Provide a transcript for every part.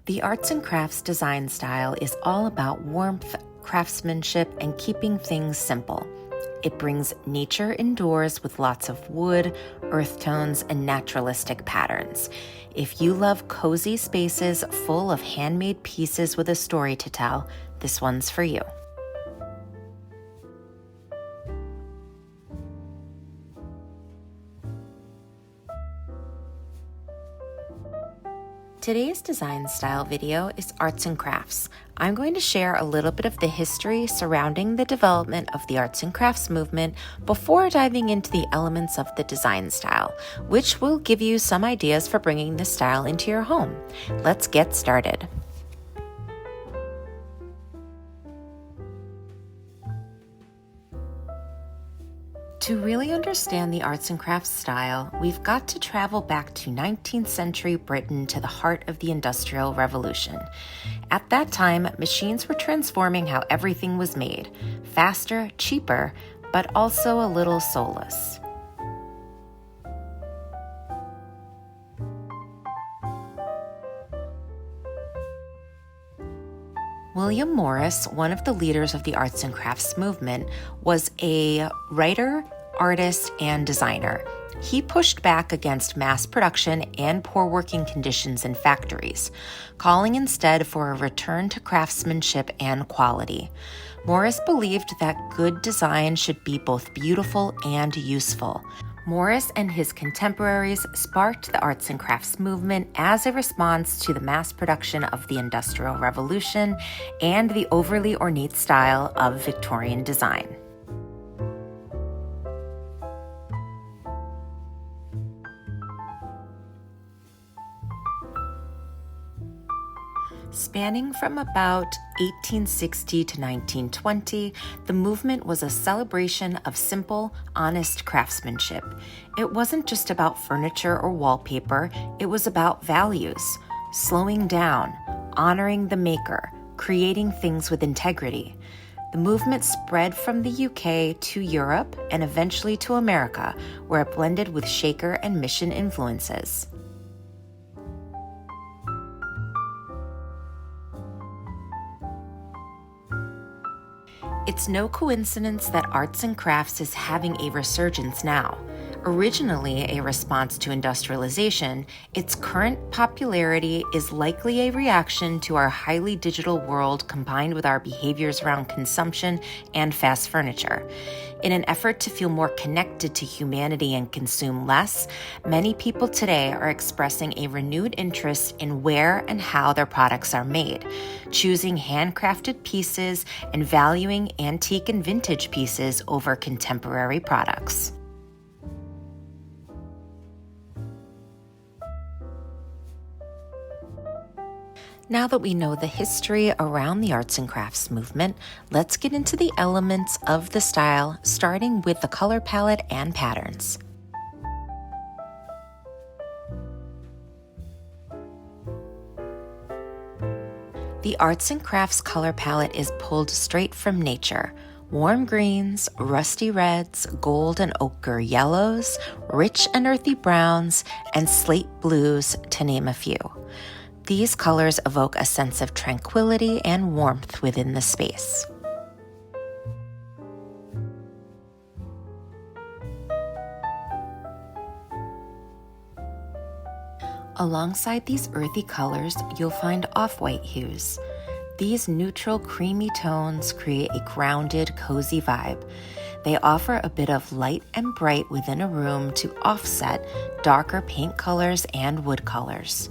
The arts and crafts design style is all about warmth, craftsmanship, and keeping things simple. It brings nature indoors with lots of wood, earth tones, and naturalistic patterns. If you love cozy spaces full of handmade pieces with a story to tell, this one's for you. Today's design style video is arts and crafts. I'm going to share a little bit of the history surrounding the development of the arts and crafts movement before diving into the elements of the design style, which will give you some ideas for bringing this style into your home. Let's get started. To really understand the arts and crafts style, we've got to travel back to 19th century Britain to the heart of the Industrial Revolution. At that time, machines were transforming how everything was made, faster, cheaper, but also a little soulless. William Morris, one of the leaders of the arts and crafts movement, was a writer, artist, and designer. He pushed back against mass production and poor working conditions in factories, calling instead for a return to craftsmanship and quality. Morris believed that good design should be both beautiful and useful. Morris and his contemporaries sparked the arts and crafts movement as a response to the mass production of the Industrial Revolution and the overly ornate style of Victorian design. Spanning from about 1860 to 1920, the movement was a celebration of simple, honest craftsmanship. It wasn't just about furniture or wallpaper, it was about values, slowing down, honoring the maker, creating things with integrity. The movement spread from the UK to Europe and eventually to America, where it blended with Shaker and Mission influences. It's no coincidence that arts and crafts is having a resurgence now. Originally a response to industrialization, its current popularity is likely a reaction to our highly digital world combined with our behaviors around consumption and fast furniture. In an effort to feel more connected to humanity and consume less, many people today are expressing a renewed interest in where and how their products are made, choosing handcrafted pieces and valuing antique and vintage pieces over contemporary products. Now that we know the history around the arts and crafts movement, let's get into the elements of the style, starting with the color palette and patterns. The arts and crafts color palette is pulled straight from nature. Warm greens, rusty reds, gold and ochre yellows, rich and earthy browns, and slate blues, to name a few. These colors evoke a sense of tranquility and warmth within the space. Alongside these earthy colors, you'll find off-white hues. These neutral, creamy tones create a grounded, cozy vibe. They offer a bit of light and bright within a room to offset darker paint colors and wood colors.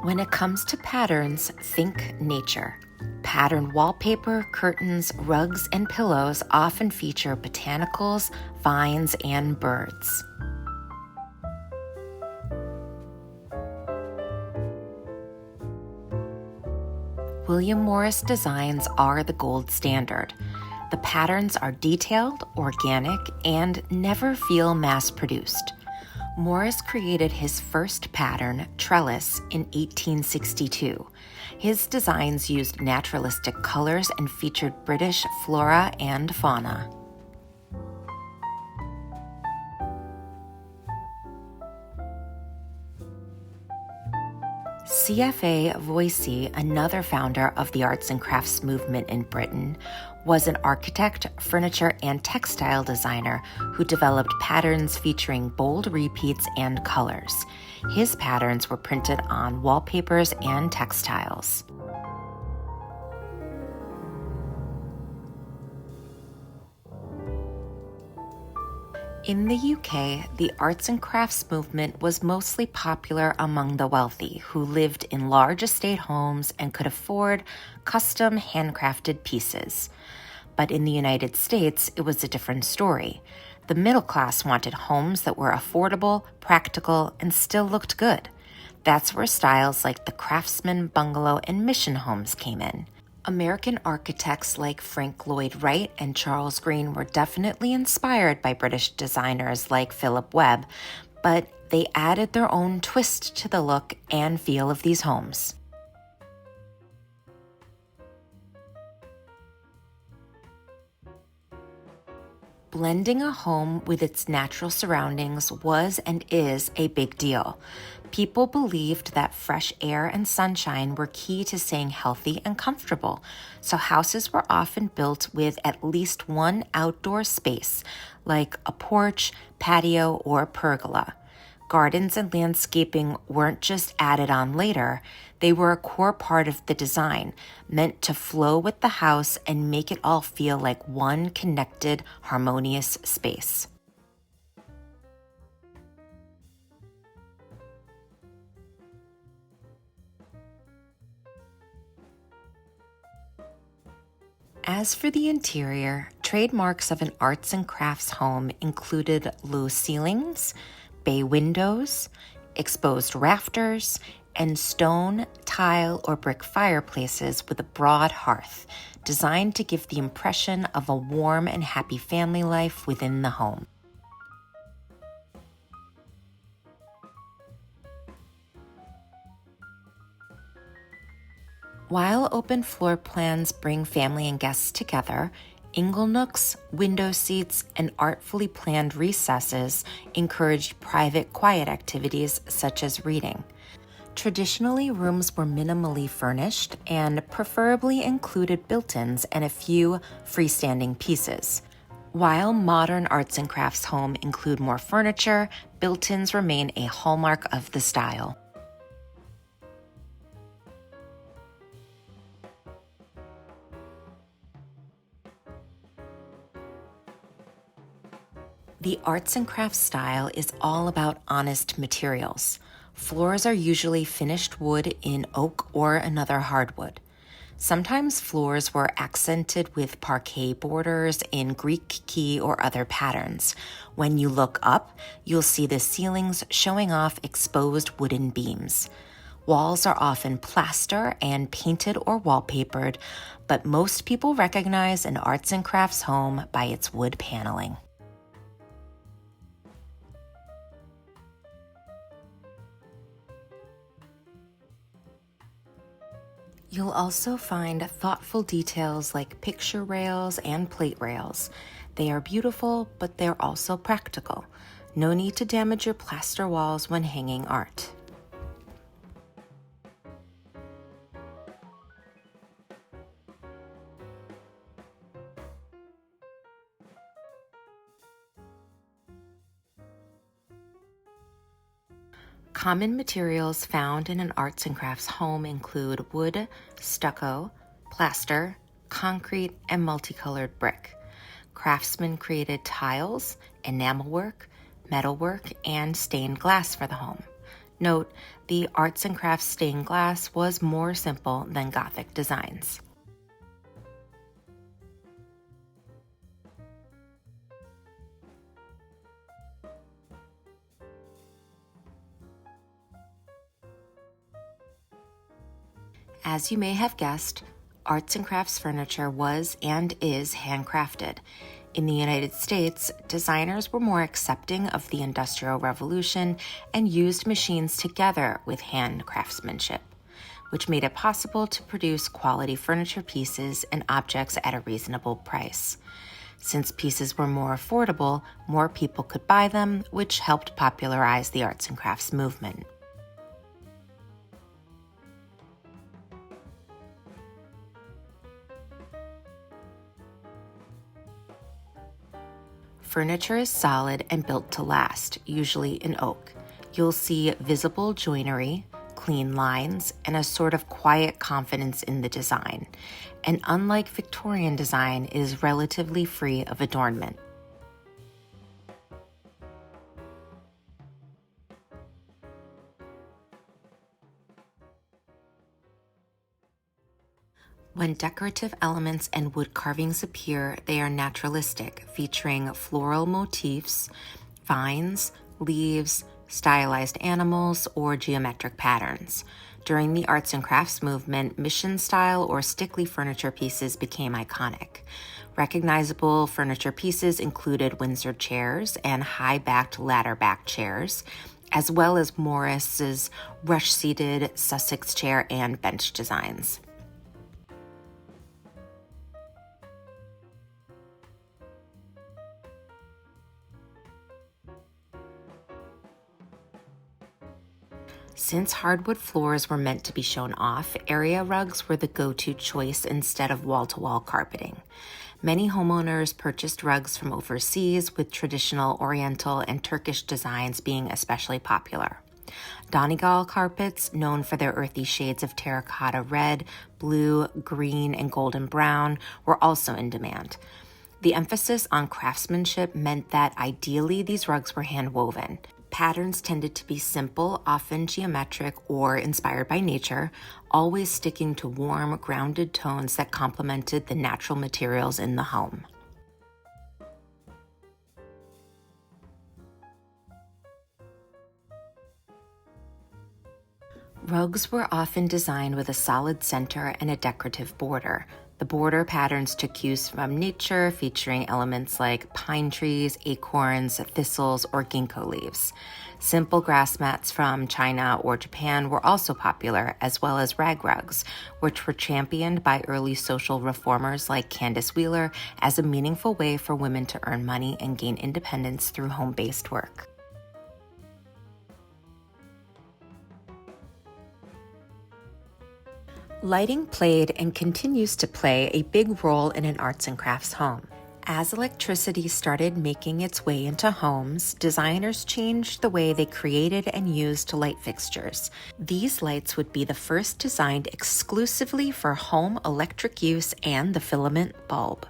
When it comes to patterns, think nature. Patterned wallpaper, curtains, rugs, and pillows often feature botanicals, vines, and birds. William Morris designs are the gold standard. The patterns are detailed, organic, and never feel mass-produced. Morris created his first pattern, trellis, in 1862. His designs used naturalistic colors and featured British flora and fauna. C.F.A. Voysey, another founder of the arts and crafts movement in Britain, was an architect, furniture, and textile designer who developed patterns featuring bold repeats and colors. His patterns were printed on wallpapers and textiles. In the UK, the arts and crafts movement was mostly popular among the wealthy who lived in large estate homes and could afford custom handcrafted pieces. But in the United States, it was a different story. The middle class wanted homes that were affordable, practical, and still looked good. That's where styles like the Craftsman bungalow and mission homes came in. American architects like Frank Lloyd Wright and Charles Green were definitely inspired by British designers like Philip Webb, but they added their own twist to the look and feel of these homes. Blending a home with its natural surroundings was and is a big deal. People believed that fresh air and sunshine were key to staying healthy and comfortable, so houses were often built with at least one outdoor space, like a porch, patio, or pergola. Gardens and landscaping weren't just added on later, they were a core part of the design, meant to flow with the house and make it all feel like one connected, harmonious space. As for the interior, trademarks of an arts and crafts home included low ceilings, bay windows, exposed rafters, and stone, tile, or brick fireplaces with a broad hearth, designed to give the impression of a warm and happy family life within the home. While open floor plans bring family and guests together, inglenooks, window seats, and artfully planned recesses encouraged private, quiet activities such as reading. Traditionally, rooms were minimally furnished and preferably included built-ins and a few freestanding pieces. While modern arts and crafts homes include more furniture, built-ins remain a hallmark of the style. The arts and crafts style is all about honest materials. Floors are usually finished wood in oak or another hardwood. Sometimes floors were accented with parquet borders in Greek key or other patterns. When you look up, you'll see the ceilings showing off exposed wooden beams. Walls are often plaster and painted or wallpapered, but most people recognize an arts and crafts home by its wood paneling. You'll also find thoughtful details like picture rails and plate rails. They are beautiful, but they're also practical. No need to damage your plaster walls when hanging art. Common materials found in an arts and crafts home include wood, stucco, plaster, concrete, and multicolored brick. Craftsmen created tiles, enamel work, metalwork, and stained glass for the home. Note, the arts and crafts stained glass was more simple than Gothic designs. As you may have guessed, arts and crafts furniture was and is handcrafted. In the United States, designers were more accepting of the Industrial Revolution and used machines together with hand craftsmanship, which made it possible to produce quality furniture pieces and objects at a reasonable price. Since pieces were more affordable, more people could buy them, which helped popularize the arts and crafts movement. furniture is solid and built to last, usually in oak. You'll see visible joinery, clean lines, and a sort of quiet confidence in the design. And unlike Victorian design, it is relatively free of adornment. When decorative elements and wood carvings appear, they are naturalistic, featuring floral motifs, vines, leaves, stylized animals, or geometric patterns. During the arts and crafts movement, mission-style or Stickley furniture pieces became iconic. Recognizable furniture pieces included Windsor chairs and high-backed ladder-backed chairs, as well as Morris's rush-seated Sussex chair and bench designs. Since hardwood floors were meant to be shown off, area rugs were the go-to choice instead of wall-to-wall carpeting. Many homeowners purchased rugs from overseas, with traditional Oriental and Turkish designs being especially popular. Donegal carpets, known for their earthy shades of terracotta red, blue, green, and golden brown, were also in demand. The emphasis on craftsmanship meant that ideally these rugs were hand-woven. Patterns tended to be simple, often geometric or inspired by nature, always sticking to warm, grounded tones that complemented the natural materials in the home. Rugs were often designed with a solid center and a decorative border. The border patterns took cues from nature, featuring elements like pine trees, acorns, thistles, or ginkgo leaves. Simple grass mats from China or Japan were also popular, as well as rag rugs, which were championed by early social reformers like Candace Wheeler as a meaningful way for women to earn money and gain independence through home-based work. Lighting played and continues to play a big role in an arts and crafts home. As electricity started making its way into homes, designers changed the way they created and used light fixtures. These lights would be the first designed exclusively for home electric use and the filament bulb.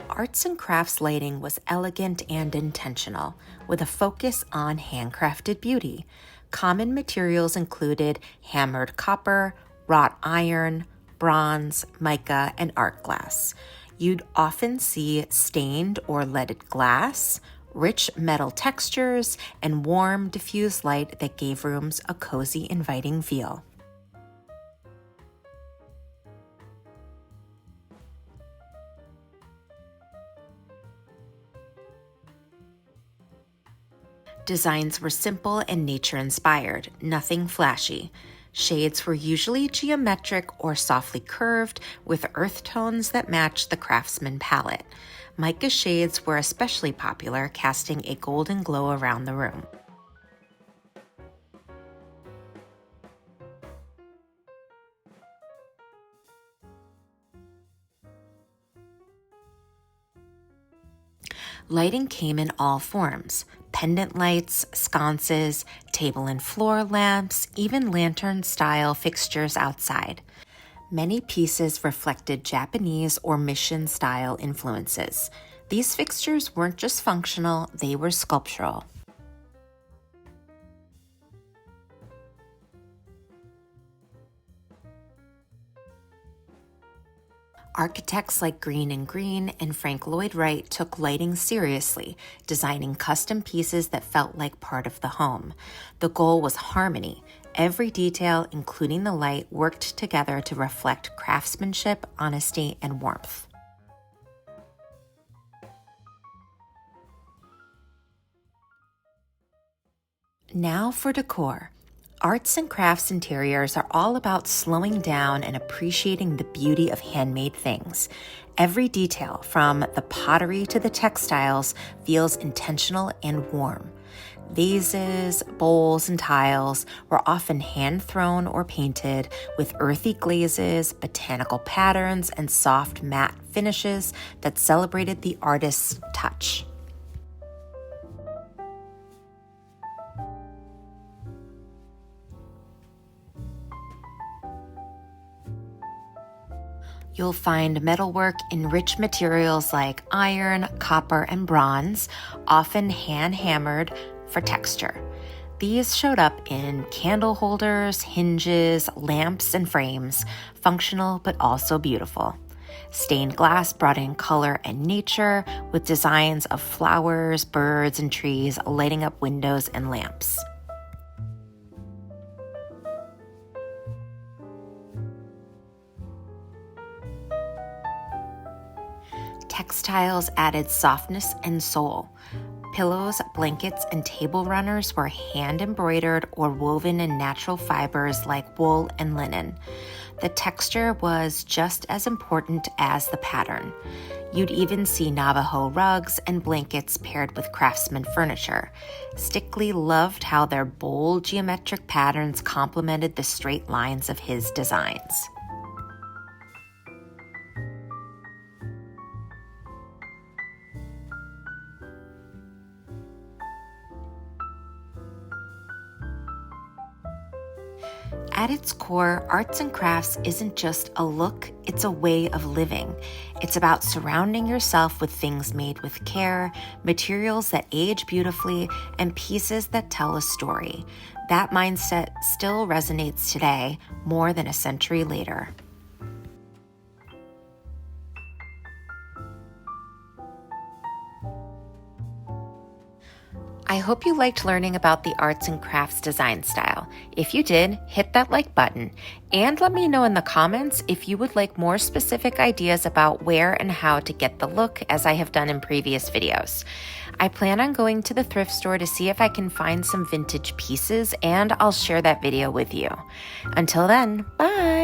Arts and crafts lighting was elegant and intentional, with a focus on handcrafted beauty. Common materials included hammered copper, wrought iron, bronze, mica, and art glass. You'd often see stained or leaded glass, rich metal textures, and warm, diffused light that gave rooms a cozy, inviting feel. Designs were simple and nature-inspired, nothing flashy. Shades were usually geometric or softly curved, with earth tones that matched the Craftsman palette. Mica shades were especially popular, casting a golden glow around the room. Lighting came in all forms: pendant lights, sconces, table and floor lamps, even lantern-style fixtures outside. Many pieces reflected Japanese or mission-style influences. These fixtures weren't just functional, they were sculptural. Architects like Green and Frank Lloyd Wright took lighting seriously, designing custom pieces that felt like part of the home. The goal was harmony. Every detail, including the light, worked together to reflect craftsmanship, honesty, and warmth. Now for decor. Arts and crafts interiors are all about slowing down and appreciating the beauty of handmade things. Every detail, from the pottery to the textiles, feels intentional and warm. Vases, bowls, and tiles were often hand-thrown or painted with earthy glazes, botanical patterns, and soft matte finishes that celebrated the artist's touch. You'll find metalwork in rich materials like iron, copper, and bronze, often hand-hammered for texture. These showed up in candle holders, hinges, lamps, and frames, functional but also beautiful. Stained glass brought in color and nature with designs of flowers, birds, and trees lighting up windows and lamps. Textiles added softness and soul. Pillows, blankets, and table runners were hand-embroidered or woven in natural fibers like wool and linen. The texture was just as important as the pattern. You'd even see Navajo rugs and blankets paired with Craftsman furniture. Stickley loved how their bold geometric patterns complemented the straight lines of his designs. At its core, arts and crafts isn't just a look, it's a way of living. It's about surrounding yourself with things made with care, materials that age beautifully, and pieces that tell a story. That mindset still resonates today, more than a century later. I hope you liked learning about the arts and crafts design style. If you did, hit that like button and let me know in the comments if you would like more specific ideas about where and how to get the look as I have done in previous videos. I plan on going to the thrift store to see if I can find some vintage pieces and I'll share that video with you. Until then, bye!